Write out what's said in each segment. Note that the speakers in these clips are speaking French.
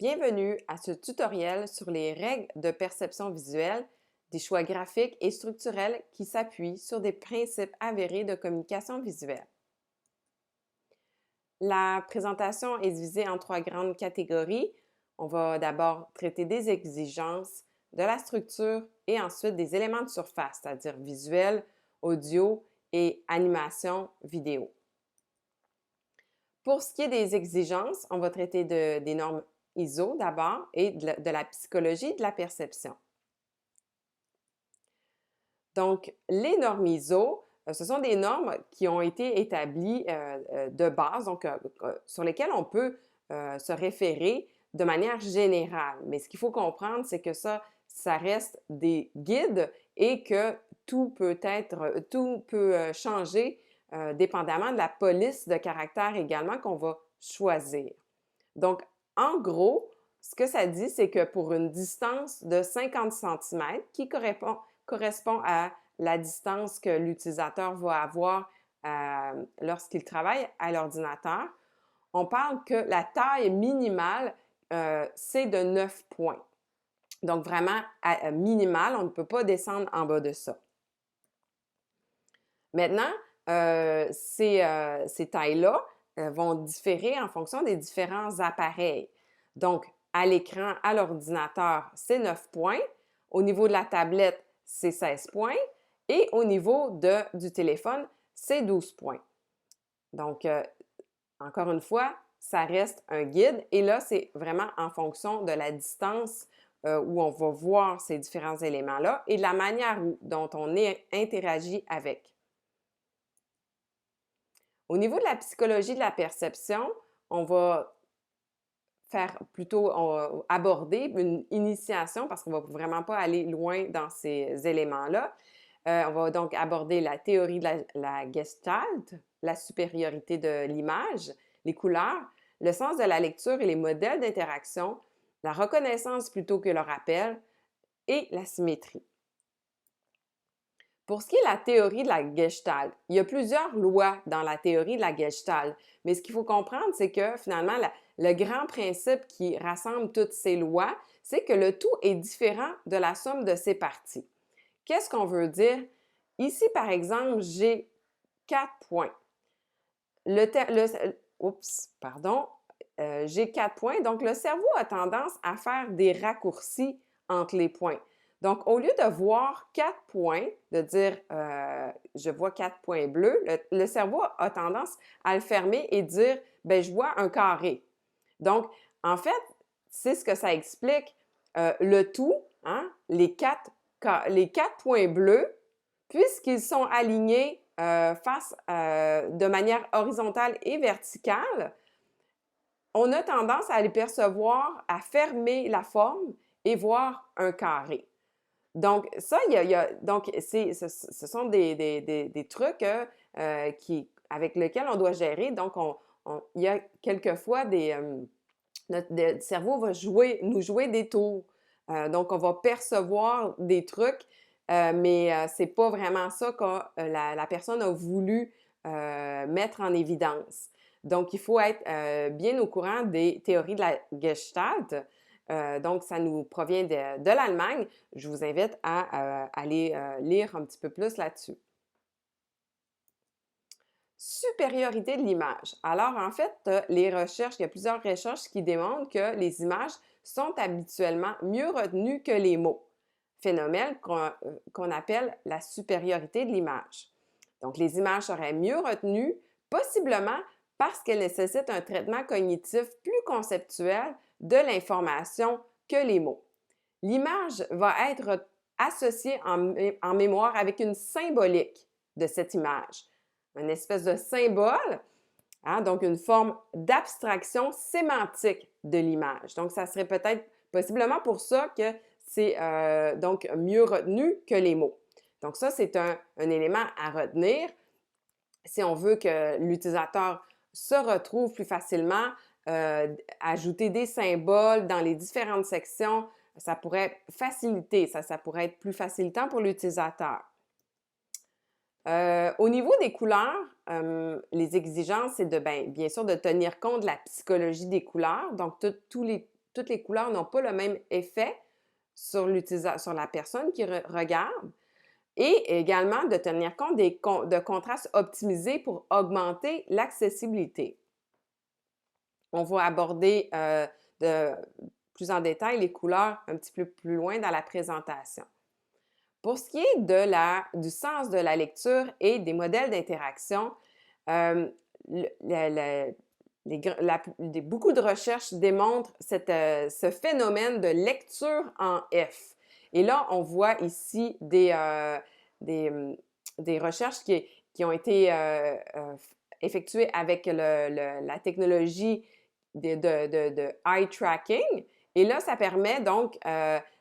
Bienvenue à ce tutoriel sur les règles de perception visuelle, des choix graphiques et structurels qui s'appuient sur des principes avérés de communication visuelle. La présentation est divisée en trois grandes catégories. On va d'abord traiter des exigences, de la structure et ensuite des éléments de surface, c'est-à-dire visuel, audio et animation vidéo. Pour ce qui est des exigences, on va traiter des normes ISO d'abord et de la psychologie de la perception. Donc, les normes ISO, ce sont des normes qui ont été établies de base, donc sur lesquelles on peut se référer de manière générale. Mais ce qu'il faut comprendre, c'est que ça reste des guides et que tout peut changer dépendamment de la police de caractère également qu'on va choisir. Donc, en gros, ce que ça dit, c'est que pour une distance de 50 cm qui correspond à la distance que l'utilisateur va avoir lorsqu'il travaille à l'ordinateur, on parle que la taille minimale, c'est de 9 points. Donc, vraiment minimal, on ne peut pas descendre en bas de ça. Maintenant, ces tailles-là vont différer en fonction des différents appareils. Donc, à l'écran, à l'ordinateur, c'est 9 points. Au niveau de la tablette, c'est 16 points. Et au niveau du téléphone, c'est 12 points. Donc, encore une fois, ça reste un guide. Et là, c'est vraiment en fonction de la distance où on va voir ces différents éléments-là et de la manière dont on interagit avec. Au niveau de la psychologie de la perception, on va aborder une initiation parce qu'on ne va vraiment pas aller loin dans ces éléments-là. On va donc aborder la théorie de la Gestalt, la supériorité de l'image, les couleurs, le sens de la lecture et les modèles d'interaction, la reconnaissance plutôt que le rappel et la symétrie. Pour ce qui est de la théorie de la Gestalt, il y a plusieurs lois dans la théorie de la Gestalt, mais ce qu'il faut comprendre, c'est que finalement, le grand principe qui rassemble toutes ces lois, c'est que le tout est différent de la somme de ses parties. Qu'est-ce qu'on veut dire? Ici, par exemple, j'ai 4 points. J'ai 4 points, donc le cerveau a tendance à faire des raccourcis entre les points. Donc, au lieu de voir 4 points, de dire je vois 4 points bleus, le cerveau a tendance à le fermer et dire ben je vois un carré. Donc, en fait, c'est ce que ça explique. Le tout, hein, les quatre points bleus, puisqu'ils sont alignés de manière horizontale et verticale, on a tendance à les percevoir, à fermer la forme et voir un carré. Donc, ça, ce sont des trucs avec lesquels on doit gérer. Donc, il y a quelquefois notre cerveau va nous jouer des tours. Donc, on va percevoir des trucs, mais ce n'est pas vraiment ça que la personne a voulu mettre en évidence. Donc, il faut être bien au courant des théories de la Gestalt. Donc, ça nous provient de l'Allemagne. Je vous invite à aller lire un petit peu plus là-dessus. Supériorité de l'image. Alors, en fait, il y a plusieurs recherches qui démontrent que les images sont habituellement mieux retenues que les mots. Phénomène qu'on appelle la supériorité de l'image. Donc, les images seraient mieux retenues, possiblement parce qu'elles nécessitent un traitement cognitif plus conceptuel de l'information que les mots. L'image va être associée en mémoire avec une symbolique de cette image, une espèce de symbole, hein, donc une forme d'abstraction sémantique de l'image. Donc, ça serait peut-être possiblement pour ça que c'est donc mieux retenu que les mots. Donc, ça, c'est un élément à retenir si on veut que l'utilisateur se retrouve plus facilement, ajouter des symboles dans les différentes sections, ça pourrait faciliter, ça pourrait être plus facilitant pour l'utilisateur. Au niveau des couleurs, les exigences, c'est bien sûr de tenir compte de la psychologie des couleurs, donc tous les toutes les couleurs n'ont pas le même effet sur sur la personne qui regarde. Et également de tenir compte de contrastes optimisés pour augmenter l'accessibilité. On va aborder plus en détail les couleurs un petit peu plus loin dans la présentation. Pour ce qui est du sens de la lecture et des modèles d'interaction, beaucoup de recherches démontrent ce phénomène de lecture en F. Et là, on voit ici des recherches qui ont été effectuées avec la technologie de eye tracking. Et là, ça permet donc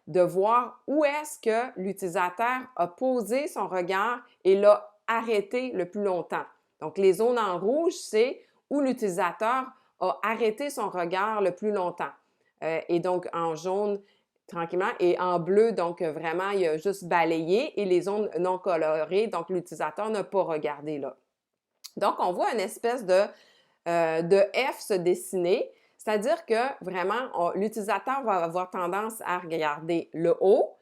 de voir où est-ce que l'utilisateur a posé son regard et l'a arrêté le plus longtemps. Donc, les zones en rouge, c'est où l'utilisateur a arrêté son regard le plus longtemps. Et donc, en jaune, tranquillement, et en bleu, donc vraiment, il a juste balayé, et les zones non colorées, donc l'utilisateur n'a pas regardé là. Donc, on voit une espèce de F se dessiner, c'est-à-dire que vraiment, l'utilisateur va avoir tendance à regarder le haut,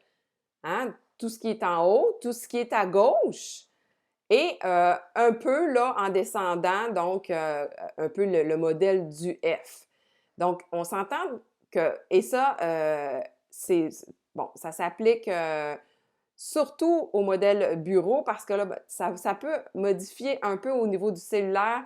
hein, tout ce qui est en haut, tout ce qui est à gauche, et un peu là en descendant, donc un peu le modèle du F. Donc, on s'entend que, et ça, ça s'applique surtout au modèle bureau parce que là, ça peut modifier un peu au niveau du cellulaire,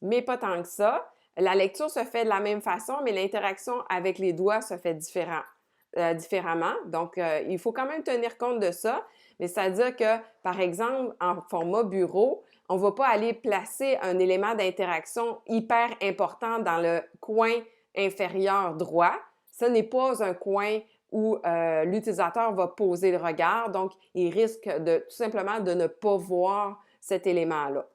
mais pas tant que ça. La lecture se fait de la même façon, mais l'interaction avec les doigts se fait différemment. Donc, il faut quand même tenir compte de ça. Mais c'est-à-dire que, par exemple, en format bureau, on ne va pas aller placer un élément d'interaction hyper important dans le coin inférieur droit. Ce n'est pas un coin où l'utilisateur va poser le regard, donc il risque tout simplement de ne pas voir cet élément-là.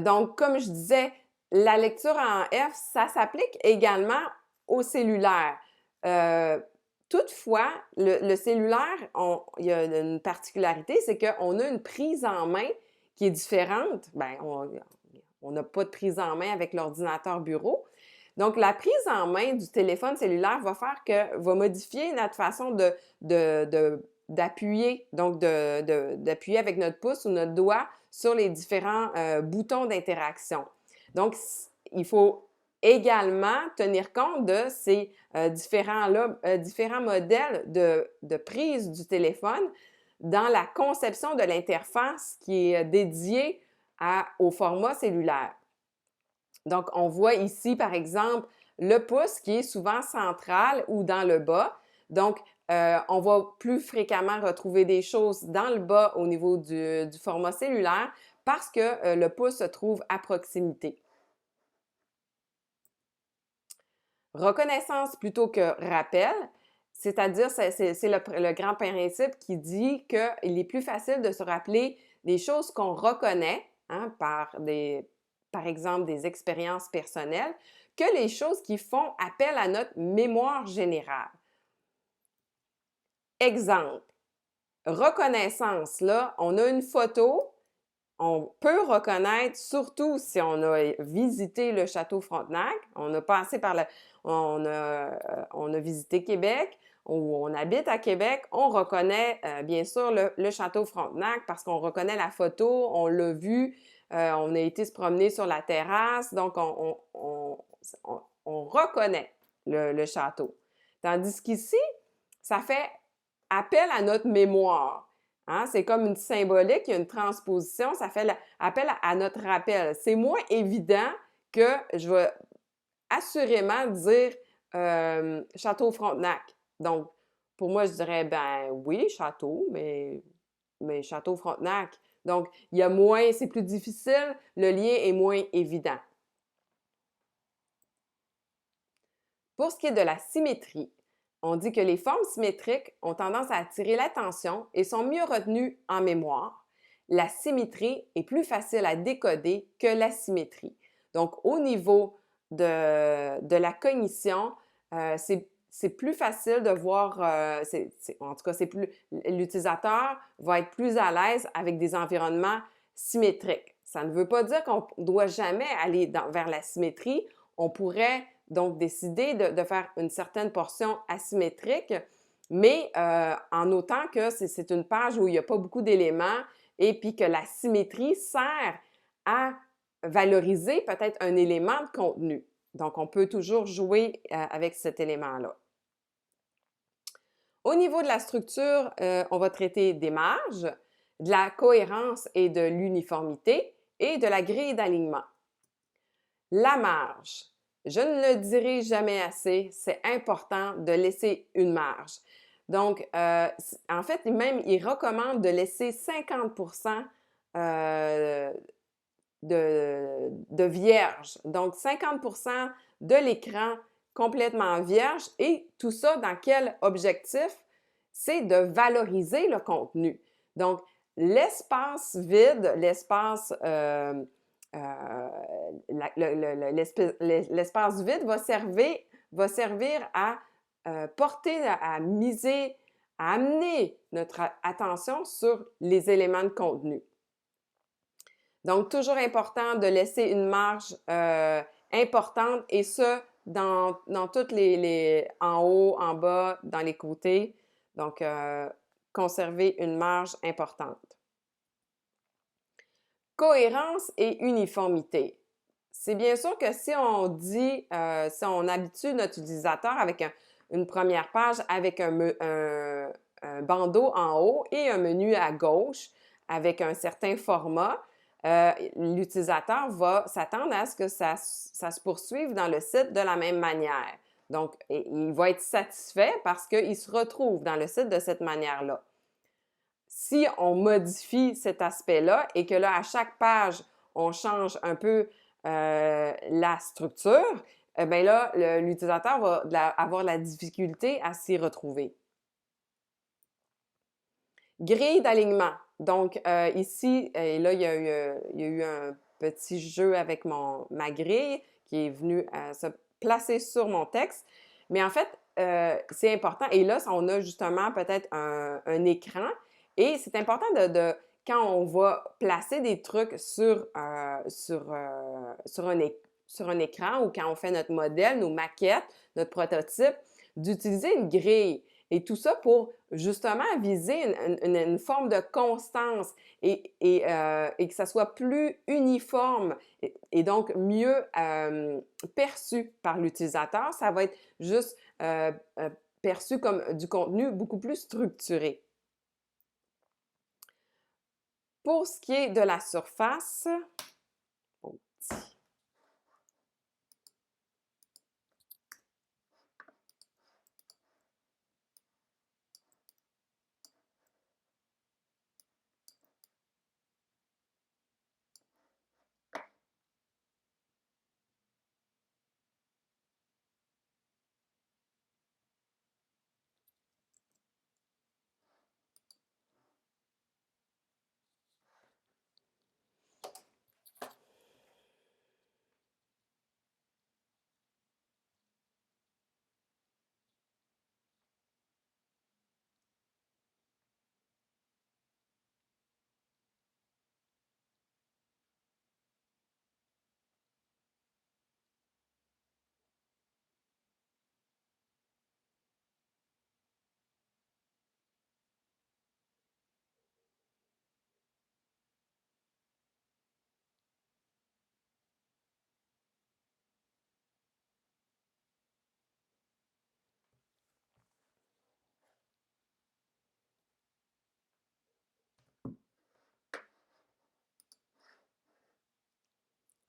Donc, comme je disais, la lecture en F, ça s'applique également au cellulaire. Toutefois, le cellulaire, il y a une particularité, c'est qu'on a une prise en main qui est différente. Bien, on n'a pas de prise en main avec l'ordinateur bureau. Donc, la prise en main du téléphone cellulaire va modifier notre façon d'appuyer, donc d'appuyer avec notre pouce ou notre doigt sur les différents boutons d'interaction. Donc, il faut également tenir compte de ces différents modèles de prise du téléphone dans la conception de l'interface qui est dédiée au format cellulaire. Donc, on voit ici, par exemple, le pouce qui est souvent central ou dans le bas. Donc, on va plus fréquemment retrouver des choses dans le bas au niveau du format cellulaire parce que le pouce se trouve à proximité. Reconnaissance plutôt que rappel, c'est-à-dire c'est le grand principe qui dit qu'il est plus facile de se rappeler des choses qu'on reconnaît, hein, par exemple des expériences personnelles, que les choses qui font appel à notre mémoire générale. Exemple, reconnaissance, là, on a une photo, on peut reconnaître, surtout si on a visité le château Frontenac, on a passé on a visité Québec, ou on habite à Québec, on reconnaît bien sûr le château Frontenac parce qu'on reconnaît la photo, on l'a vu, on a été se promener sur la terrasse, donc on reconnaît le château. Tandis qu'ici, ça fait appel à notre mémoire. Hein? C'est comme une symbolique, il y a une transposition, ça fait appel à notre rappel. C'est moins évident que je vais assurément dire Château Frontenac. Donc, pour moi, je dirais, ben oui, château, mais Château Frontenac. Donc, il y a moins, c'est plus difficile, le lien est moins évident. Pour ce qui est de la symétrie, on dit que les formes symétriques ont tendance à attirer l'attention et sont mieux retenues en mémoire. La symétrie est plus facile à décoder que l'asymétrie. Donc, au niveau de la cognition, c'est plus facile de voir, en tout cas, l'utilisateur va être plus à l'aise avec des environnements symétriques. Ça ne veut pas dire qu'on ne doit jamais aller vers la symétrie. On pourrait donc décider de faire une certaine portion asymétrique, mais en notant que c'est une page où il n'y a pas beaucoup d'éléments et puis que la symétrie sert à valoriser peut-être un élément de contenu. Donc, on peut toujours jouer avec cet élément-là. Au niveau de la structure, on va traiter des marges, de la cohérence et de l'uniformité et de la grille d'alignement. La marge, je ne le dirai jamais assez, c'est important de laisser une marge. Donc, en fait, même, il recommande de laisser 50% de vierge. Donc, 50% de l'écran complètement vierge. Et tout ça, dans quel objectif? C'est de valoriser le contenu. Donc, l'espace vide, l'espace vide va servir à porter, à miser, à amener notre attention sur les éléments de contenu. Donc, toujours important de laisser une marge importante et ce, dans toutes en haut, en bas, dans les côtés. Donc, conserver une marge importante. Cohérence et uniformité. C'est bien sûr que si on dit, si on habitue notre utilisateur avec une première page avec un bandeau en haut et un menu à gauche avec un certain format, l'utilisateur va s'attendre à ce que ça se poursuive dans le site de la même manière. Donc, il va être satisfait parce qu'il se retrouve dans le site de cette manière-là. Si on modifie cet aspect-là et que là, à chaque page, on change un peu la structure, bien là, l'utilisateur va avoir la difficulté à s'y retrouver. Grille d'alignement. Donc, ici, et là, il y a eu un petit jeu avec ma grille qui est venu se placer sur mon texte. Mais en fait, c'est important. Et là, on a justement peut-être un écran. Et c'est important quand on va placer des trucs sur un écran ou quand on fait notre modèle, nos maquettes, notre prototype, d'utiliser une grille. Et tout ça pour justement viser une forme de constance et que ça soit plus uniforme et donc mieux perçu par l'utilisateur. Ça va être juste perçu comme du contenu beaucoup plus structuré. Pour ce qui est de la surface,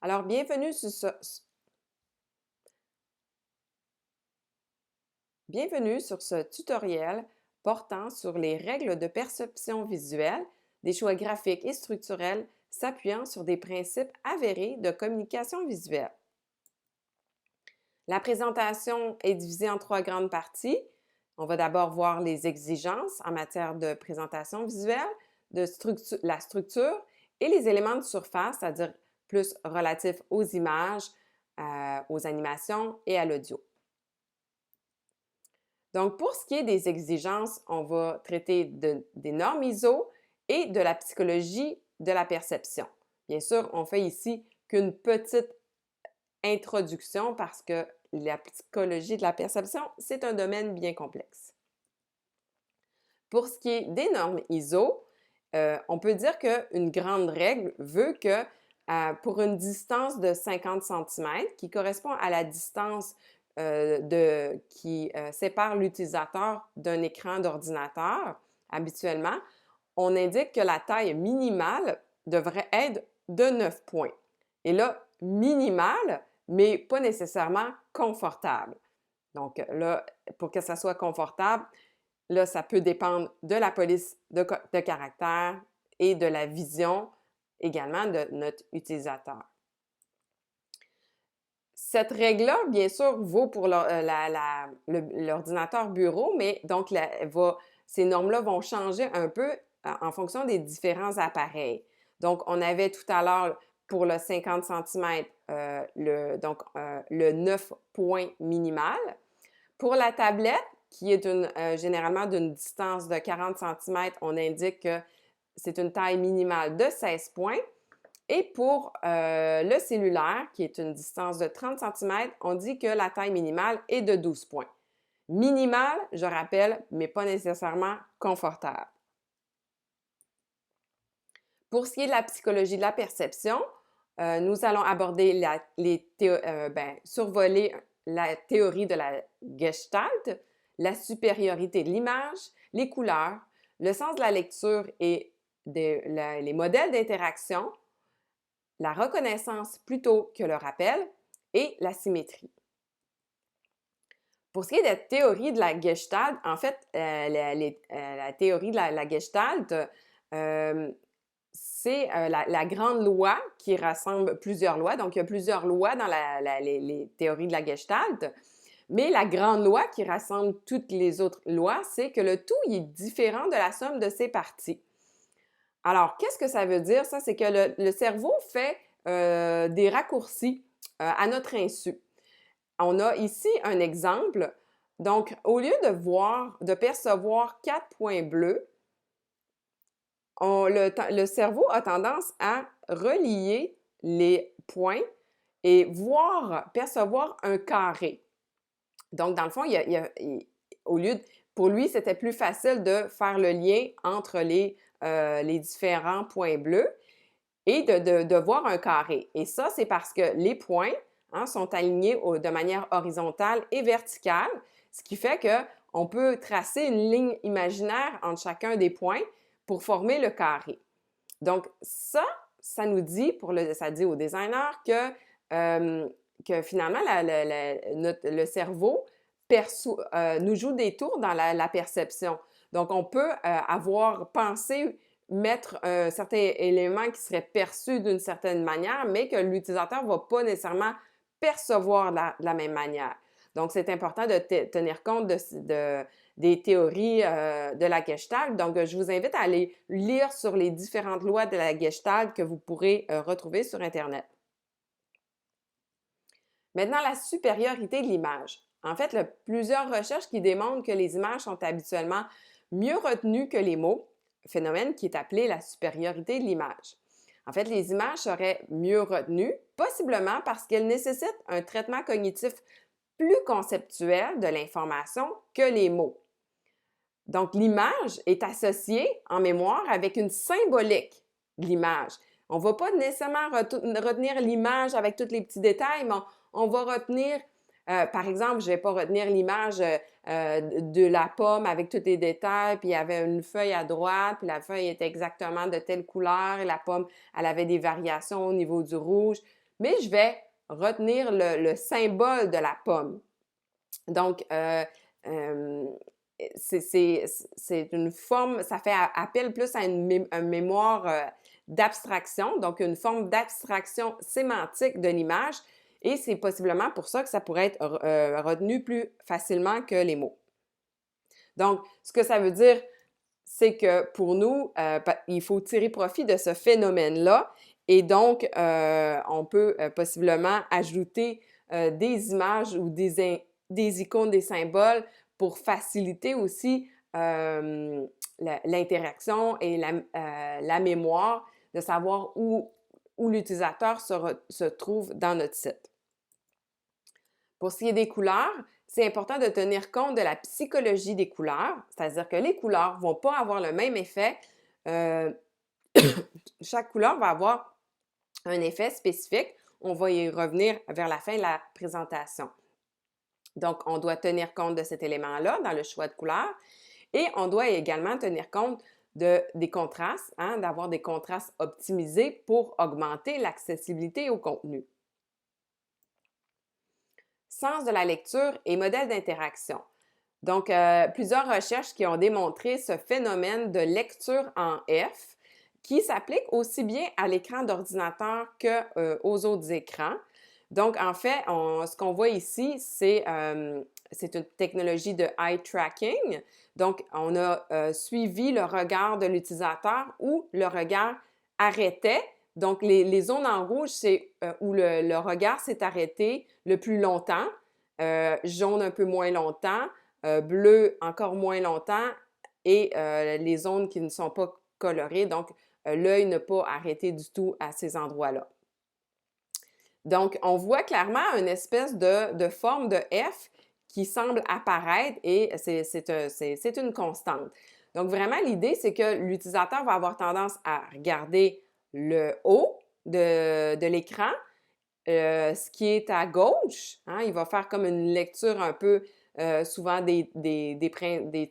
alors bienvenue sur ce tutoriel portant sur les règles de perception visuelle des choix graphiques et structurels s'appuyant sur des principes avérés de communication visuelle. La présentation est divisée en 3 grandes parties. On va d'abord voir les exigences en matière de présentation visuelle, la structure et les éléments de surface, c'est-à-dire plus relatifs aux images, aux animations et à l'audio. Donc, pour ce qui est des exigences, on va traiter des normes ISO et de la psychologie de la perception. Bien sûr, on fait ici qu'une petite introduction parce que la psychologie de la perception, c'est un domaine bien complexe. Pour ce qui est des normes ISO, on peut dire qu'une grande règle veut que pour une distance de 50 cm, qui correspond à la distance qui sépare l'utilisateur d'un écran d'ordinateur, habituellement, on indique que la taille minimale devrait être de 9 points. Et là, minimale, mais pas nécessairement confortable. Donc là, pour que ça soit confortable, là, ça peut dépendre de la police de caractère et de la vision également de notre utilisateur. Cette règle-là, bien sûr, vaut pour l'ordinateur bureau, mais donc ces normes-là vont changer un peu en fonction des différents appareils. Donc, on avait tout à l'heure pour le 50 cm, le 9 points minimal. Pour la tablette, qui est généralement d'une distance de 40 cm, on indique que c'est une taille minimale de 16 points. Et pour le cellulaire, qui est une distance de 30 cm, on dit que la taille minimale est de 12 points. Minimale, je rappelle, mais pas nécessairement confortable. Pour ce qui est de la psychologie de la perception, nous allons aborder survoler la théorie de la Gestalt, la supériorité de l'image, les couleurs, le sens de la lecture et les modèles d'interaction, la reconnaissance plutôt que le rappel et la symétrie. Pour ce qui est de la théorie de la Gestalt, en fait, la théorie de la Gestalt, c'est la grande loi qui rassemble plusieurs lois. Donc, il y a plusieurs lois dans les théories de la Gestalt, mais la grande loi qui rassemble toutes les autres lois, c'est que le tout est différent de la somme de ses parties. Alors, qu'est-ce que ça veut dire, ça? C'est que le cerveau fait des raccourcis à notre insu. On a ici un exemple. Donc, au lieu de percevoir 4 points bleus, le cerveau a tendance à relier les points et percevoir un carré. Donc, dans le fond, pour lui, c'était plus facile de faire le lien entre les différents points bleus et de voir un carré. Et ça, c'est parce que les points sont alignés de manière horizontale et verticale, ce qui fait qu'on peut tracer une ligne imaginaire entre chacun des points pour former le carré. Donc, ça nous dit, ça dit au designer que finalement, le cerveau nous joue des tours dans la perception. Donc, on peut avoir pensé mettre un certain élément qui serait perçu d'une certaine manière, mais que l'utilisateur ne va pas nécessairement percevoir de la même manière. Donc, c'est important de tenir compte des théories de la Gestalt. Donc, je vous invite à aller lire sur les différentes lois de la Gestalt que vous pourrez retrouver sur Internet. Maintenant, la supériorité de l'image. En fait, il y a plusieurs recherches qui démontrent que les images sont habituellement mieux retenues que les mots, phénomène qui est appelé la supériorité de l'image. En fait, les images seraient mieux retenues, possiblement parce qu'elles nécessitent un traitement cognitif plus conceptuel de l'information que les mots. Donc, l'image est associée en mémoire avec une symbolique de l'image. On ne va pas nécessairement retenir l'image avec tous les petits détails, mais on va retenir, par exemple, je ne vais pas retenir l'image de la pomme avec tous les détails, puis il y avait une feuille à droite, puis la feuille était exactement de telle couleur, et la pomme, elle avait des variations au niveau du rouge, mais je vais retenir le symbole de la pomme. Donc, c'est une forme, ça fait appel plus à une mémoire d'abstraction, donc une forme d'abstraction sémantique de l'image, et c'est possiblement pour ça que ça pourrait être retenu plus facilement que les mots. Donc, ce que ça veut dire, c'est que pour nous, il faut tirer profit de ce phénomène-là, et donc, on peut possiblement ajouter des images ou des icônes, des symboles pour faciliter aussi l'interaction et la mémoire, de savoir où l'utilisateur se trouve dans notre site. Pour ce qui est des couleurs, c'est important de tenir compte de la psychologie des couleurs, c'est-à-dire que les couleurs ne vont pas avoir le même effet. Chaque couleur va avoir un effet spécifique. On va y revenir vers la fin de la présentation. Donc, on doit tenir compte de cet élément-là dans le choix de couleurs et on doit également tenir compte des contrastes, hein, d'avoir des contrastes optimisés pour augmenter l'accessibilité au contenu. Sens de la lecture et modèle d'interaction. Donc, plusieurs recherches qui ont démontré ce phénomène de lecture en F qui s'applique aussi bien à l'écran d'ordinateur qu'aux autres écrans. Donc, en fait, ce qu'on voit ici, c'est une technologie de eye tracking. Donc, on a suivi le regard de l'utilisateur où le regard arrêtait. Donc, les zones en rouge, c'est où le regard s'est arrêté le plus longtemps, jaune un peu moins longtemps, bleu encore moins longtemps et les zones qui ne sont pas colorées. Donc, l'œil n'a pas arrêté du tout à ces endroits-là. Donc, on voit clairement une espèce de forme de F qui semble apparaître et c'est une constante. Donc, vraiment, l'idée, c'est que l'utilisateur va avoir tendance à regarder le haut de l'écran, ce qui est à gauche. Hein, il va faire comme une lecture un peu, souvent des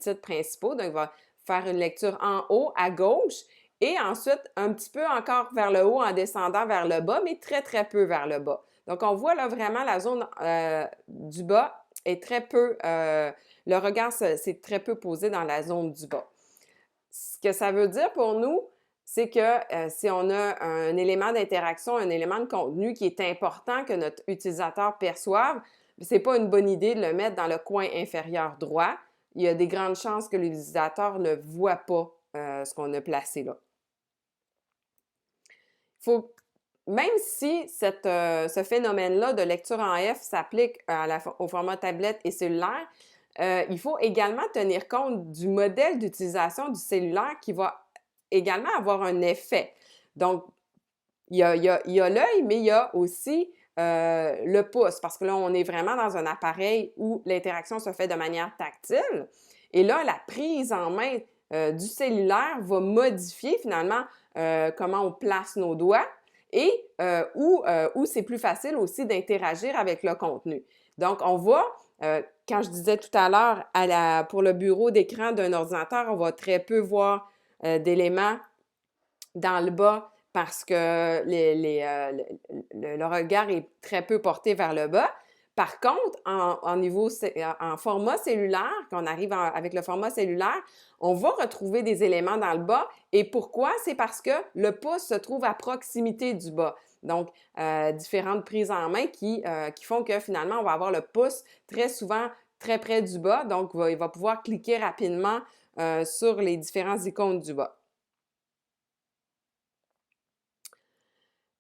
titres principaux. Donc, il va faire une lecture en haut à gauche et ensuite un petit peu encore vers le haut en descendant vers le bas, mais très, très peu vers le bas. Donc, on voit là vraiment la zone du bas est très peu, le regard s'est très peu posé dans la zone du bas. Ce que ça veut dire pour nous, c'est que si on a un élément d'interaction, un élément de contenu qui est important que notre utilisateur perçoive, ce n'est pas une bonne idée de le mettre dans le coin inférieur droit. Il y a des grandes chances que l'utilisateur ne voit pas ce qu'on a placé là. Même si ce phénomène-là de lecture en F s'applique au format tablette et cellulaire, il faut également tenir compte du modèle d'utilisation du cellulaire qui va également avoir un effet. Donc, il y a l'œil, mais il y a aussi le pouce, parce que là, on est vraiment dans un appareil où l'interaction se fait de manière tactile. Et là, la prise en main du cellulaire va modifier finalement comment on place nos doigts et où c'est plus facile aussi d'interagir avec le contenu. Donc, on va, quand je disais tout à l'heure, pour le bureau d'écran d'un ordinateur, on va très peu voir d'éléments dans le bas parce que le regard est très peu porté vers le bas. Par contre, en format cellulaire, quand on arrive avec le format cellulaire, on va retrouver des éléments dans le bas. Et pourquoi? C'est parce que le pouce se trouve à proximité du bas. Donc, différentes prises en main qui font que finalement, on va avoir le pouce très souvent très près du bas. Donc, il va pouvoir cliquer rapidement sur les différentes icônes du bas.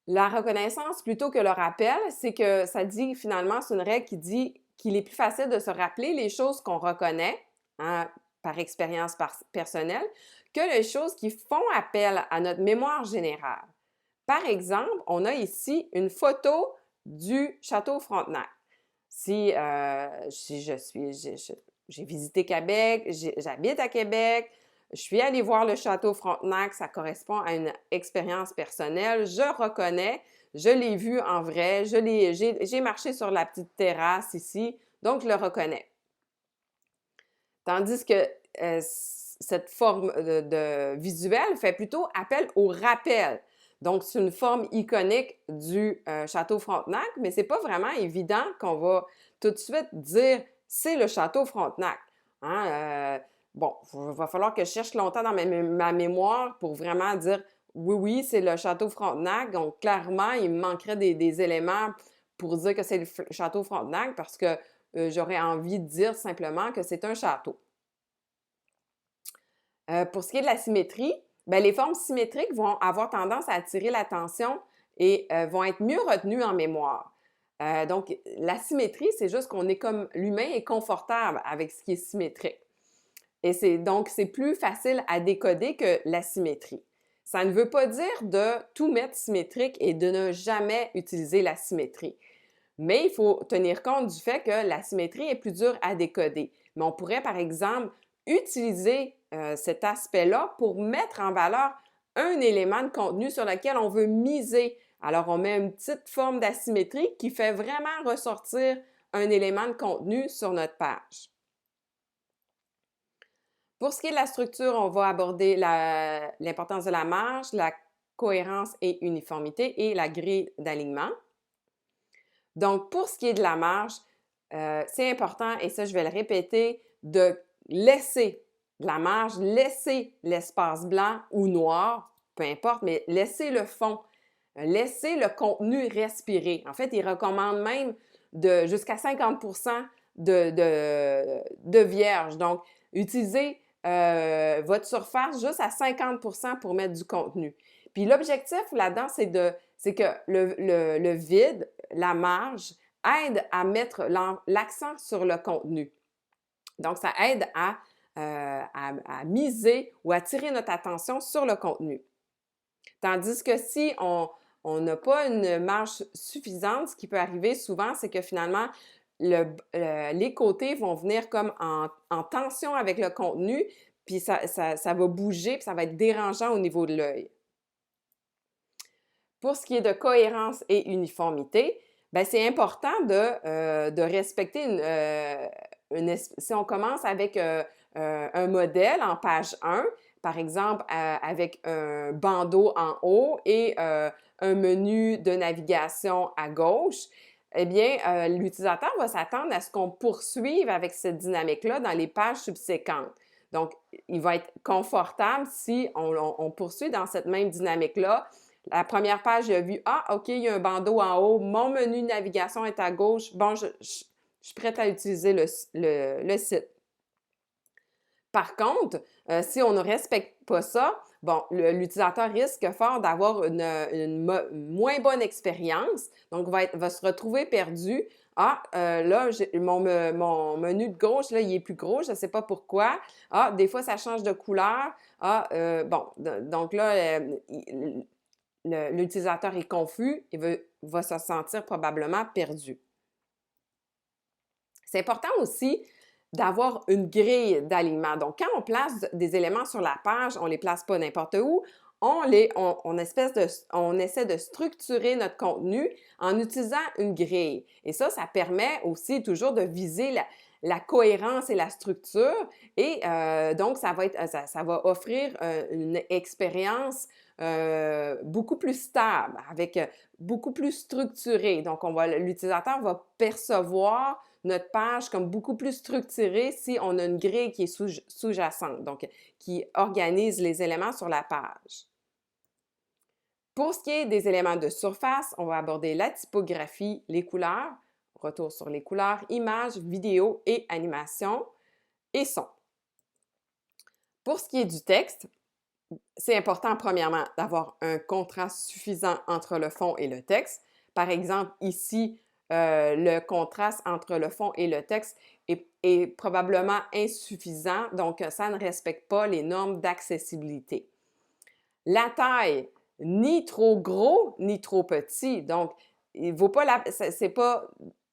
La reconnaissance plutôt que le rappel, c'est que ça dit finalement, c'est une règle qui dit qu'il est plus facile de se rappeler les choses qu'on reconnaît, hein, par expérience personnelle, que les choses qui font appel à notre mémoire générale. Par exemple, on a ici une photo du château Frontenac. Si j'ai visité Québec, j'habite à Québec, je suis allée voir le château Frontenac, ça correspond à une expérience personnelle, je reconnais, je l'ai vu en vrai, j'ai marché sur la petite terrasse ici, donc je le reconnais. Tandis que cette forme de visuel fait plutôt appel au rappel. Donc, c'est une forme iconique du château Frontenac, mais ce n'est pas vraiment évident qu'on va tout de suite dire « c'est le château Frontenac hein? ». Bon, il va falloir que je cherche longtemps dans ma mémoire pour vraiment dire « oui, c'est le château Frontenac ». Donc, clairement, il me manquerait des éléments pour dire que c'est le château Frontenac parce que j'aurais envie de dire simplement que c'est un château. Pour ce qui est de la symétrie, bien, les formes symétriques vont avoir tendance à attirer l'attention et vont être mieux retenues en mémoire. Donc, la symétrie, c'est juste qu'on est comme l'humain est confortable avec ce qui est symétrique. Et donc, c'est plus facile à décoder que la symétrie. Ça ne veut pas dire de tout mettre symétrique et de ne jamais utiliser la symétrie. Mais il faut tenir compte du fait que la symétrie est plus dure à décoder. Mais on pourrait, par exemple, utiliser cet aspect-là pour mettre en valeur un élément de contenu sur lequel on veut miser. Alors, on met une petite forme d'asymétrie qui fait vraiment ressortir un élément de contenu sur notre page. Pour ce qui est de la structure, on va aborder l'importance de la marge, la cohérence et uniformité et la grille d'alignement. Donc, pour ce qui est de la marge, c'est important, et ça, je vais le répéter, de laisser de la marge, laisser l'espace blanc ou noir, peu importe, mais laisser le fond, laisser le contenu respirer. En fait, il recommande même jusqu'à 50% de vierge. Donc, utilisez votre surface juste à 50% pour mettre du contenu. Puis l'objectif là-dedans, c'est que le vide, la marge, aide à mettre l'accent sur le contenu. Donc, ça aide à miser ou à attirer notre attention sur le contenu. Tandis que si on n'a pas une marge suffisante, ce qui peut arriver souvent, c'est que finalement, les côtés vont venir comme en tension avec le contenu, puis ça va bouger, puis ça va être dérangeant au niveau de l'œil. Pour ce qui est de cohérence et uniformité, bien, c'est important de respecter si on commence avec un modèle en page 1, par exemple avec un bandeau en haut et un menu de navigation à gauche, eh bien, l'utilisateur va s'attendre à ce qu'on poursuive avec cette dynamique-là dans les pages subséquentes. Donc, il va être confortable si on poursuit dans cette même dynamique-là. La première page, il a vu, ah, OK, il y a un bandeau en haut, mon menu de navigation est à gauche, bon, je suis prête à utiliser le site. Par contre, si on ne respecte pas ça, bon, l'utilisateur risque fort d'avoir une moins bonne expérience, donc va se retrouver perdu. Ah, là, mon menu de gauche, là, il est plus gros, je ne sais pas pourquoi. Ah, des fois, ça change de couleur. Ah, bon, donc là, l'utilisateur est confus et va se sentir probablement perdu. C'est important aussi d'avoir une grille d'alignement. Donc, quand on place des éléments sur la page, on ne les place pas n'importe où, on essaie de structurer notre contenu en utilisant une grille. Et ça permet aussi toujours de viser la cohérence et la structure. Et donc, ça va offrir une expérience beaucoup plus stable, avec beaucoup plus structurée. Donc, l'utilisateur va percevoir notre page comme beaucoup plus structurée si on a une grille qui est sous-jacente, donc qui organise les éléments sur la page. Pour ce qui est des éléments de surface, on va aborder la typographie, les couleurs, retour sur les couleurs, images, vidéos et animation et son. Pour ce qui est du texte, c'est important, premièrement, d'avoir un contraste suffisant entre le fond et le texte. Par exemple, ici, le contraste entre le fond et le texte est probablement insuffisant, donc ça ne respecte pas les normes d'accessibilité. La taille, ni trop gros, ni trop petit. Donc, il vaut pas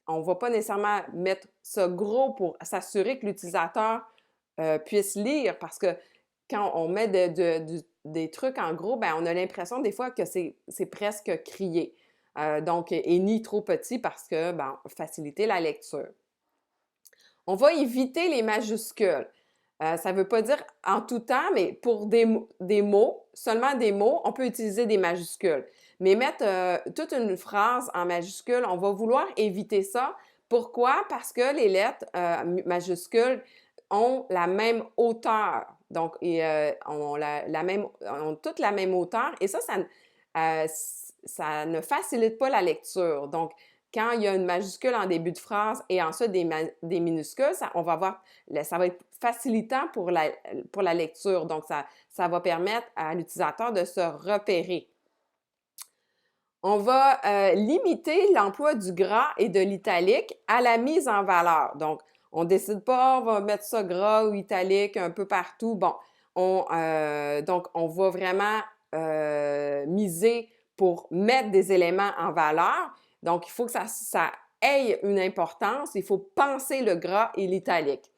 on ne va pas nécessairement mettre ça gros pour s'assurer que l'utilisateur puisse lire, parce que quand on met des trucs en gros, bien, on a l'impression des fois que c'est presque crié. Donc, et ni trop petit parce que, ben, faciliter la lecture. On va éviter les majuscules. Ça ne veut pas dire en tout temps, mais pour des mots, seulement des mots, on peut utiliser des majuscules. Mais mettre toute une phrase en majuscule, on va vouloir éviter ça. Pourquoi? Parce que les lettres majuscules ont la même hauteur. Donc, ont toutes la même hauteur. Et ça ne facilite pas la lecture. Donc, quand il y a une majuscule en début de phrase et ensuite des minuscules, ça va être facilitant pour la lecture. Donc, ça va permettre à l'utilisateur de se repérer. On va limiter l'emploi du gras et de l'italique à la mise en valeur. Donc, on ne décide pas, on va mettre ça gras ou italique un peu partout. Bon, donc, on va vraiment miser pour mettre des éléments en valeur. Donc, il faut que ça ait une importance, il faut penser le gras et l'italique.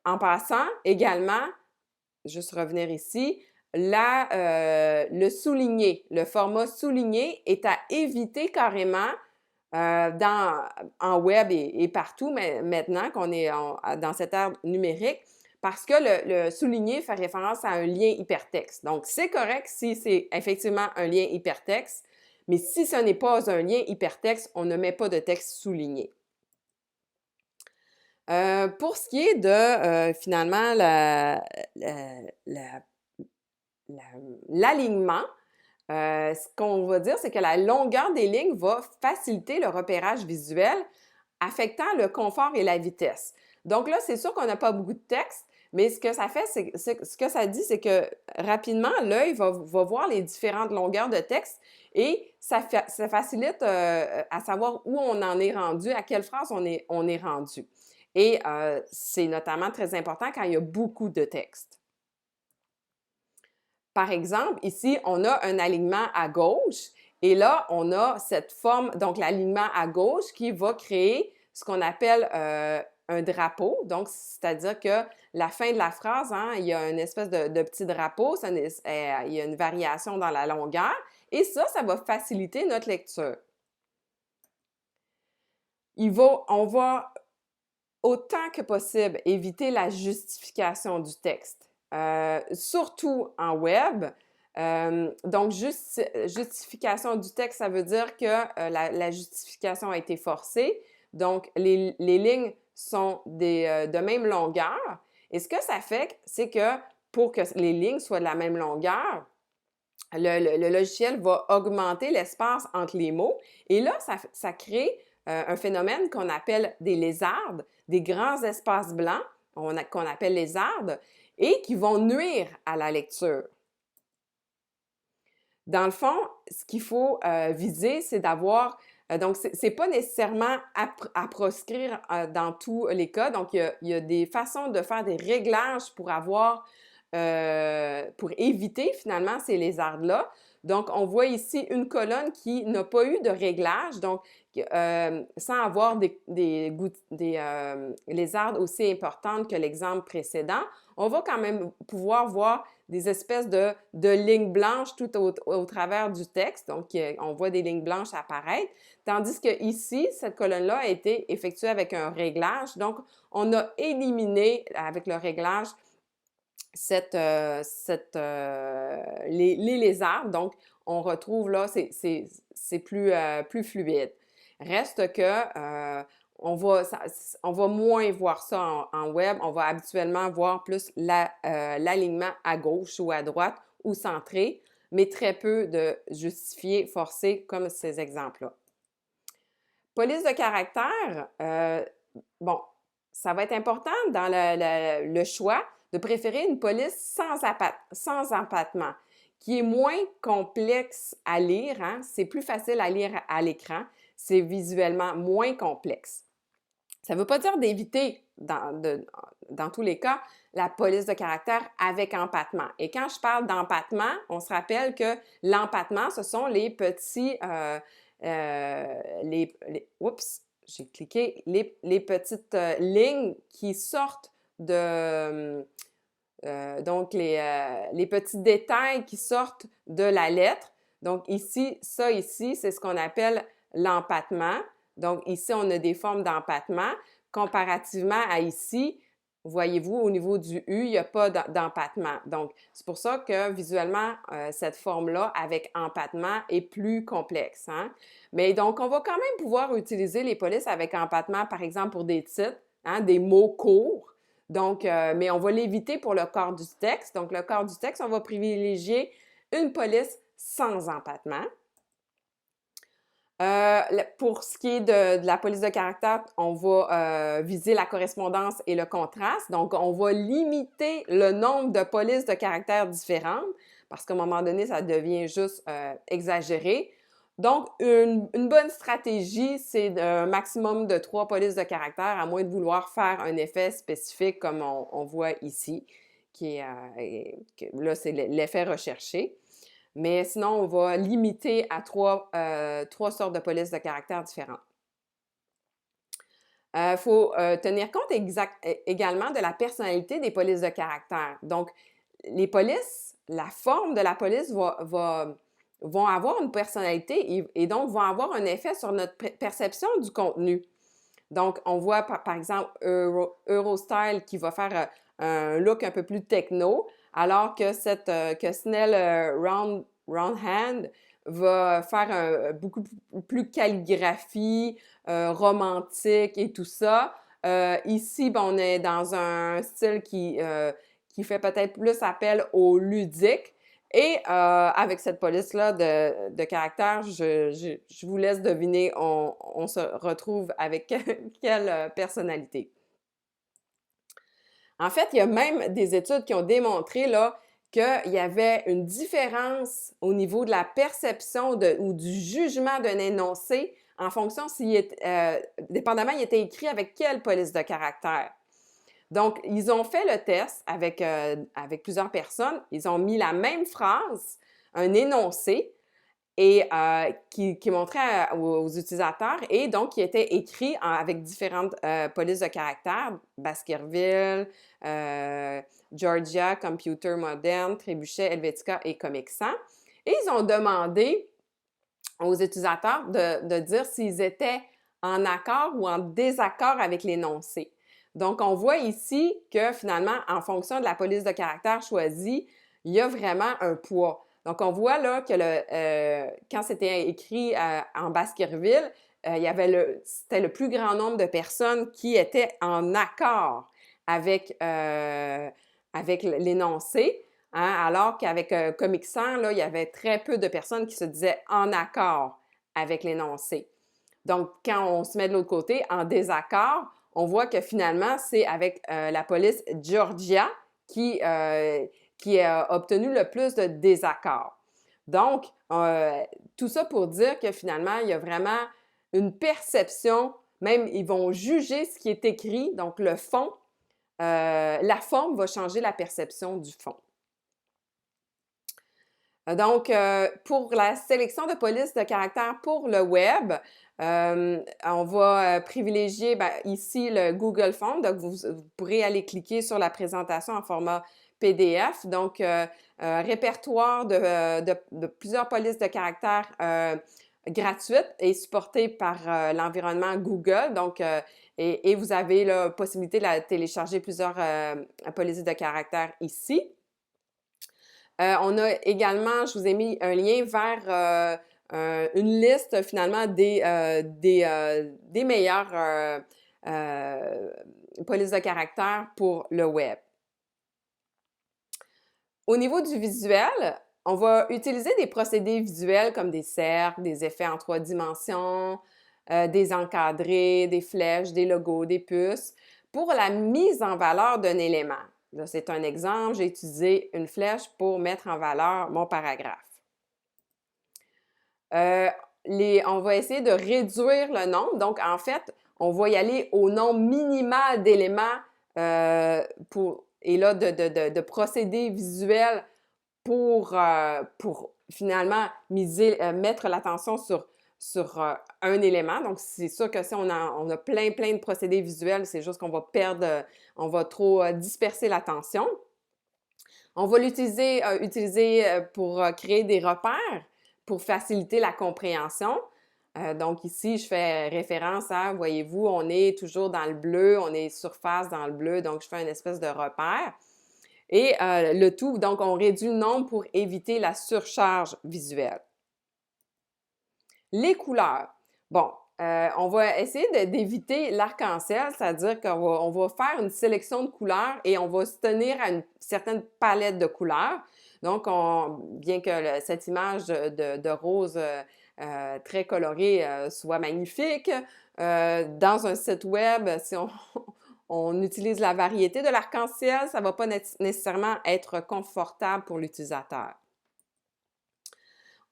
En passant, également, juste revenir ici, le souligné, le format souligné est à éviter carrément en web et partout, mais maintenant qu'on est dans cette ère numérique, parce que le souligné fait référence à un lien hypertexte. Donc, c'est correct si c'est effectivement un lien hypertexte, mais si ce n'est pas un lien hypertexte, on ne met pas de texte souligné. Pour ce qui est de, finalement, l'alignement, ce qu'on va dire, c'est que la longueur des lignes va faciliter le repérage visuel, affectant le confort et la vitesse. Donc là, c'est sûr qu'on n'a pas beaucoup de texte, mais ce que ça fait, ce que ça dit, c'est que rapidement, l'œil va voir les différentes longueurs de texte et ça facilite à savoir où on en est rendu, à quelle phrase on est rendu. Et c'est notamment très important quand il y a beaucoup de texte. Par exemple, ici, on a un alignement à gauche et là, on a cette forme, donc l'alignement à gauche qui va créer ce qu'on appelle un drapeau. Donc, c'est-à-dire que la fin de la phrase, hein, il y a une espèce de petit drapeau, il y a une variation dans la longueur et ça va faciliter notre lecture. On va autant que possible éviter la justification du texte. Surtout en web. Donc, justification du texte, ça veut dire que la justification a été forcée. Donc, les lignes sont de même longueur. Et ce que ça fait, c'est que pour que les lignes soient de la même longueur, le logiciel va augmenter l'espace entre les mots. Et là, ça crée un phénomène qu'on appelle des lézardes, des grands espaces blancs qu'on appelle lézardes, et qui vont nuire à la lecture. Dans le fond, ce qu'il faut viser, c'est d'avoir... donc, ce n'est pas nécessairement à proscrire dans tous les cas. Donc, il y a des façons de faire des réglages pour pour éviter finalement ces lézardes-là. Donc, on voit ici une colonne qui n'a pas eu de réglage, donc sans avoir des lézardes aussi importantes que l'exemple précédent, on va quand même pouvoir voir des espèces de lignes blanches tout au travers du texte. Donc, on voit des lignes blanches apparaître, tandis que ici, cette colonne-là a été effectuée avec un réglage. Donc, on a éliminé avec le réglage les lézards. Donc, on retrouve là, c'est plus fluide. Reste que on va moins voir ça en web. On va habituellement voir plus l'alignement à gauche ou à droite ou centré, mais très peu de justifié, forcé, comme ces exemples-là. Police de caractère, bon, ça va être important dans le choix de préférer une police sans empattement, qui est moins complexe à lire, hein? C'est plus facile à lire à l'écran, c'est visuellement moins complexe. Ça ne veut pas dire d'éviter, dans tous les cas, la police de caractère avec empattement. Et quand je parle d'empattement, on se rappelle que l'empattement, ce sont les petits... oups, j'ai cliqué. Les petites lignes qui sortent donc, les petits détails qui sortent de la lettre. Donc, ici, c'est ce qu'on appelle l'empattement. Donc, ici, on a des formes d'empattement. Comparativement à ici, voyez-vous, au niveau du U, il n'y a pas d'empattement. Donc, c'est pour ça que visuellement, cette forme-là, avec empattement, est plus complexe. Hein? Mais donc, on va quand même pouvoir utiliser les polices avec empattement, par exemple, pour des titres, hein, des mots courts. Donc, mais on va l'éviter pour le corps du texte. Donc, le corps du texte, on va privilégier une police sans empattement. Pour ce qui est de la police de caractère, on va viser la correspondance et le contraste. Donc, on va limiter le nombre de polices de caractères différentes parce qu'à un moment donné, ça devient juste exagéré. Donc, une bonne stratégie, c'est un maximum de 3 polices de caractère, à moins de vouloir faire un effet spécifique comme on voit ici, là, c'est l'effet recherché. Mais sinon, on va limiter à trois sortes de polices de caractère différentes. Il faut tenir compte également de la personnalité des polices de caractère. Donc, les polices, la forme de la police vont avoir une personnalité et donc vont avoir un effet sur notre perception du contenu. Donc, on voit par exemple Eurostyle qui va faire un look un peu plus techno, alors que Snell Roundhand va faire beaucoup plus calligraphie, romantique et tout ça. Ici, ben, on est dans un style qui fait peut-être plus appel au ludique. Et avec cette police-là de caractère, je vous laisse deviner, on se retrouve avec quelle personnalité. En fait, il y a même des études qui ont démontré là, qu'il y avait une différence au niveau de la perception ou du jugement d'un énoncé en fonction dépendamment il était écrit avec quelle police de caractère. Donc, ils ont fait le test avec plusieurs personnes. Ils ont mis la même phrase, un énoncé, et qui montrait aux utilisateurs et donc qui était écrit avec différentes polices de caractère, Baskerville, Georgia, Computer Modern, Trebuchet, Helvetica et Comic Sans. Et ils ont demandé aux utilisateurs de dire s'ils étaient en accord ou en désaccord avec l'énoncé. Donc, on voit ici que finalement, en fonction de la police de caractère choisie, il y a vraiment un poids. Donc, on voit là que quand c'était écrit en Baskerville, c'était le plus grand nombre de personnes qui étaient en accord avec l'énoncé. Hein, alors qu'avec Comic Sans, là, il y avait très peu de personnes qui se disaient en accord avec l'énoncé. Donc, quand on se met de l'autre côté, en désaccord, on voit que finalement, c'est avec la police Georgia qui a obtenu le plus de désaccords. Donc, tout ça pour dire que finalement, il y a vraiment une perception, même ils vont juger ce qui est écrit, donc le fond, la forme va changer la perception du fond. Donc, pour la sélection de polices de caractère pour le web, on va privilégier ici le Google Fonts. Donc, vous pourrez aller cliquer sur la présentation en format PDF. Donc, répertoire de plusieurs polices de caractère gratuites et supportées par l'environnement Google. Donc, et vous avez la possibilité de télécharger plusieurs polices de caractère ici. On a également, je vous ai mis un lien vers une liste finalement des meilleures polices de caractère pour le web. Au niveau du visuel, on va utiliser des procédés visuels comme des cercles, des effets en 3 dimensions, des encadrés, des flèches, des logos, des puces pour la mise en valeur d'un élément. Là, c'est un exemple, j'ai utilisé une flèche pour mettre en valeur mon paragraphe. On va essayer de réduire le nombre. Donc, en fait, on va y aller au nombre minimal d'éléments et là, de procédés visuels pour finalement mettre l'attention sur un élément. Donc, c'est sûr que si on a plein de procédés visuels, c'est juste qu'on va perdre, on va trop disperser l'attention. On va l'utiliser pour créer des repères pour faciliter la compréhension. Donc ici, je fais référence à, voyez-vous, on est toujours dans le bleu, on est surface dans le bleu, donc je fais une espèce de repère. Et le tout, donc on réduit le nombre pour éviter la surcharge visuelle. Les couleurs. Bon, on va essayer d'éviter l'arc-en-ciel, c'est-à-dire qu'on va faire une sélection de couleurs et on va se tenir à une certaine palette de couleurs. Donc, bien que cette image de rose très colorée soit magnifique, dans un site web, si on utilise la variété de l'arc-en-ciel, ça ne va pas nécessairement être confortable pour l'utilisateur.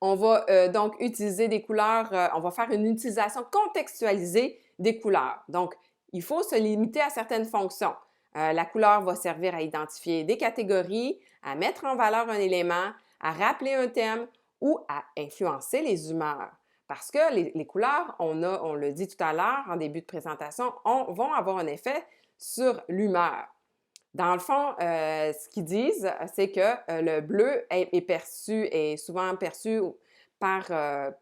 On va donc utiliser des couleurs, on va faire une utilisation contextualisée des couleurs. Donc, il faut se limiter à certaines fonctions. La couleur va servir à identifier des catégories, à mettre en valeur un élément, à rappeler un thème ou à influencer les humeurs. Parce que les couleurs, on le dit tout à l'heure en début de présentation, vont avoir un effet sur l'humeur. Dans le fond, ce qu'ils disent, c'est que le bleu est souvent perçu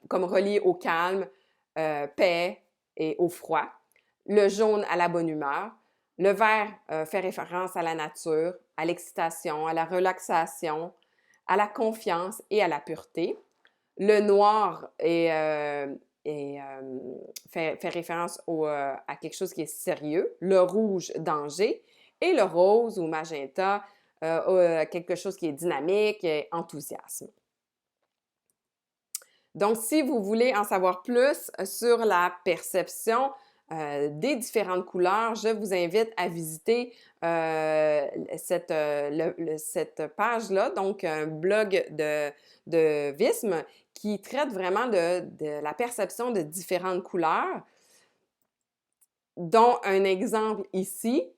comme relié au calme, paix et au froid. Le jaune à la bonne humeur. Le vert fait référence à la nature, à l'excitation, à la relaxation, à la confiance et à la pureté. Le noir fait référence à quelque chose qui est sérieux. Le rouge, danger. Et le rose ou magenta, quelque chose qui est dynamique et enthousiasme. Donc, si vous voulez en savoir plus sur la perception des différentes couleurs, je vous invite à visiter cette page-là, donc un blog de Visme qui traite vraiment de la perception de différentes couleurs, dont un exemple ici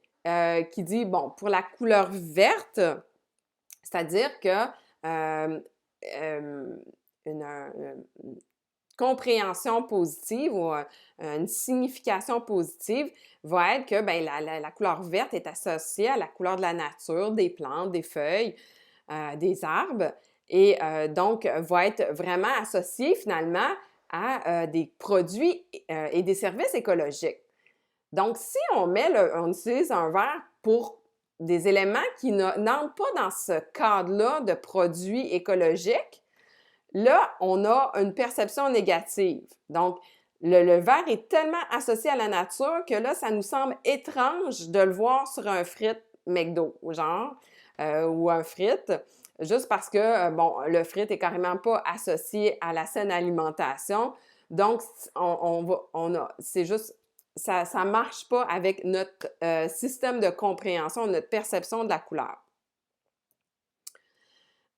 qui dit, bon, pour la couleur verte, c'est-à-dire que une compréhension positive ou une signification positive va être que ben, la couleur verte est associée à la couleur de la nature, des plantes, des feuilles, des arbres, et donc va être vraiment associée finalement à des produits et des services écologiques. Donc, si on utilise un vert pour des éléments qui n'entrent pas dans ce cadre-là de produits écologiques, là, on a une perception négative. Donc, le vert est tellement associé à la nature que là, ça nous semble étrange de le voir sur un frite McDo, genre, ou un frite, juste parce que, bon, le frite est carrément pas associé à la saine alimentation. Donc, c'est juste ça ne marche pas avec notre système de compréhension, notre perception de la couleur.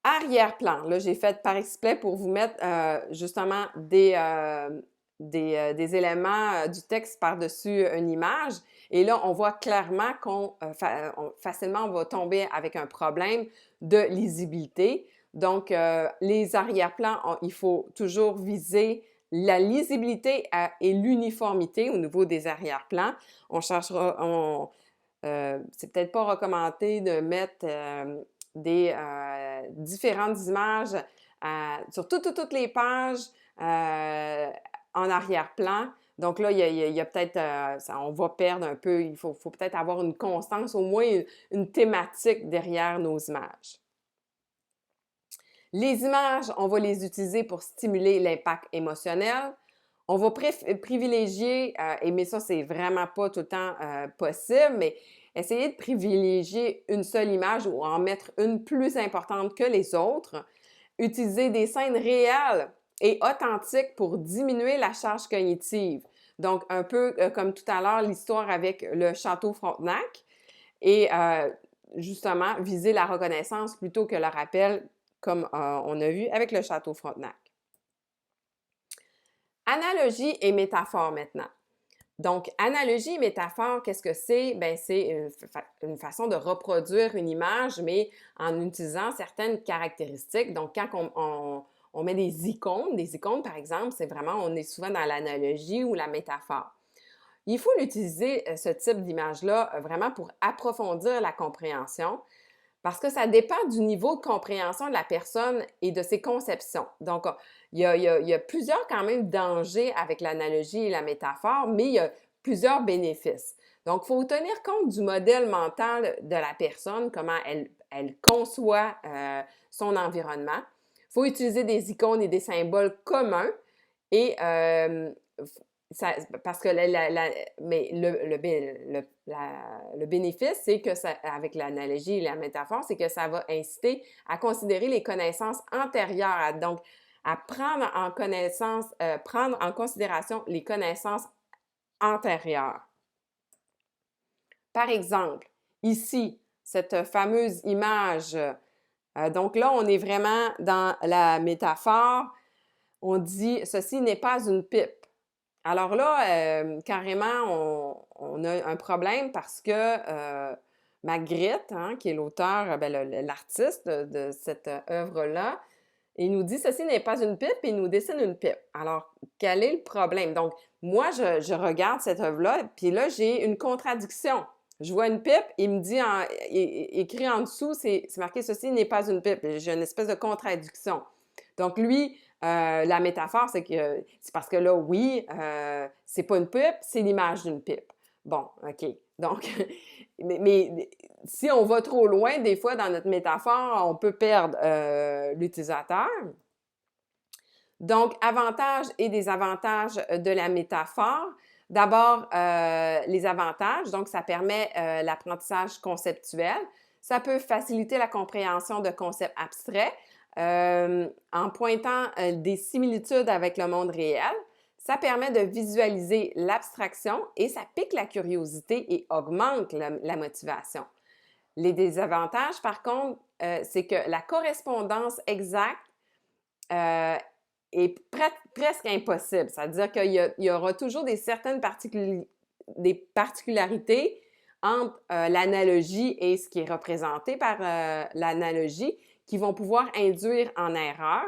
Arrière-plan, là, j'ai fait par exprès pour vous mettre justement des éléments du texte par-dessus une image. Et là, on voit clairement facilement, on va tomber avec un problème de lisibilité. Donc, les arrière-plans, il faut toujours viser la lisibilité et l'uniformité au niveau des arrière-plans. On cherchera, c'est peut-être pas recommandé de mettre des différentes images sur toutes les pages en arrière-plan. Donc là, il y a peut-être, on va perdre un peu, il faut peut-être avoir une constance, au moins une thématique derrière nos images. Les images, on va les utiliser pour stimuler l'impact émotionnel. On va privilégier, mais ça, c'est vraiment pas tout le temps possible, mais essayer de privilégier une seule image ou en mettre une plus importante que les autres. Utiliser des scènes réelles et authentiques pour diminuer la charge cognitive. Donc, un peu comme tout à l'heure, l'histoire avec le château Frontenac. Et justement, viser la reconnaissance plutôt que le rappel, comme on a vu avec le château Frontenac. Analogie et métaphore maintenant. Donc, analogie et métaphore, qu'est-ce que c'est? Bien, c'est une façon de reproduire une image, mais en utilisant certaines caractéristiques. Donc, quand on met des icônes par exemple, c'est vraiment, on est souvent dans l'analogie ou la métaphore. Il faut l'utiliser, ce type d'image-là, vraiment pour approfondir la compréhension, parce que ça dépend du niveau de compréhension de la personne et de ses conceptions. Donc, il y a plusieurs quand même dangers avec l'analogie et la métaphore, mais il y a plusieurs bénéfices. Donc, il faut tenir compte du modèle mental de la personne, comment elle conçoit son environnement. Il faut utiliser des icônes et des symboles communs et parce que le bénéfice, c'est que avec l'analogie et la métaphore, c'est que ça va inciter à considérer les connaissances antérieures, donc à prendre en considération les connaissances antérieures. Par exemple, ici, cette fameuse image, donc là, on est vraiment dans la métaphore. On dit « ceci n'est pas une pipe ». Alors là, carrément, on a un problème parce que Magritte, hein, qui est l'auteur, l'artiste de cette œuvre-là, Il nous dit ceci n'est pas une pipe et il nous dessine une pipe. Alors, quel est le problème? Donc, moi, je regarde cette œuvre-là, puis là, j'ai une contradiction. Je vois une pipe, il me dit écrit en dessous, c'est marqué ceci n'est pas une pipe. J'ai une espèce de contradiction. Donc, lui, la métaphore, c'est parce que là, oui, c'est pas une pipe, c'est l'image d'une pipe. Bon, OK. Donc, mais si on va trop loin, des fois, dans notre métaphore, on peut perdre l'utilisateur. Donc, avantages et désavantages de la métaphore. D'abord, les avantages, donc ça permet l'apprentissage conceptuel. Ça peut faciliter la compréhension de concepts abstraits en pointant des similitudes avec le monde réel. Ça permet de visualiser l'abstraction et ça pique la curiosité et augmente la motivation. Les désavantages, par contre, c'est que la correspondance exacte est presque impossible. C'est-à-dire qu'il y aura toujours certaines particularités entre l'analogie et ce qui est représenté par l'analogie qui vont pouvoir induire en erreur.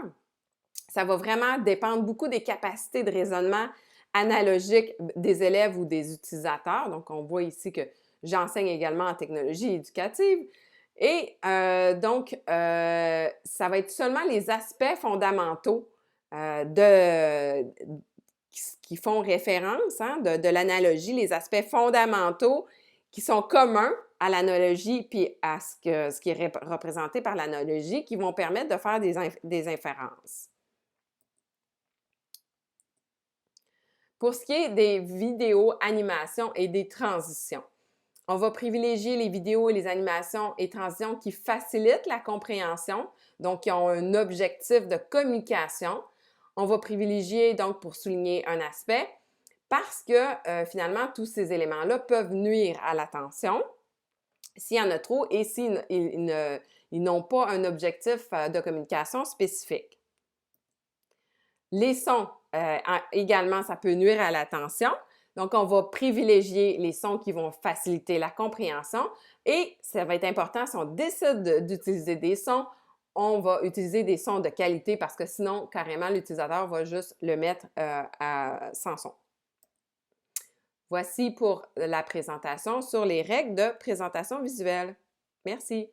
Ça va vraiment dépendre beaucoup des capacités de raisonnement analogique des élèves ou des utilisateurs. Donc, on voit ici que j'enseigne également en technologie éducative. Et donc, ça va être seulement les aspects fondamentaux qui font référence de l'analogie, les aspects fondamentaux qui sont communs à l'analogie puis à ce qui est représenté par l'analogie qui vont permettre de faire des inférences. Pour ce qui est des vidéos, animations et des transitions, on va privilégier les vidéos et les animations et transitions qui facilitent la compréhension, donc qui ont un objectif de communication. On va privilégier, donc, pour souligner un aspect, parce que finalement, tous ces éléments-là peuvent nuire à l'attention s'il y en a trop et s'ils n'ont pas un objectif de communication spécifique. Les sons, également, ça peut nuire à l'attention. Donc, on va privilégier les sons qui vont faciliter la compréhension et ça va être important si on décide d'utiliser des sons, on va utiliser des sons de qualité parce que sinon, carrément, l'utilisateur va juste le mettre sans son. Voici pour la présentation sur les règles de présentation visuelle. Merci.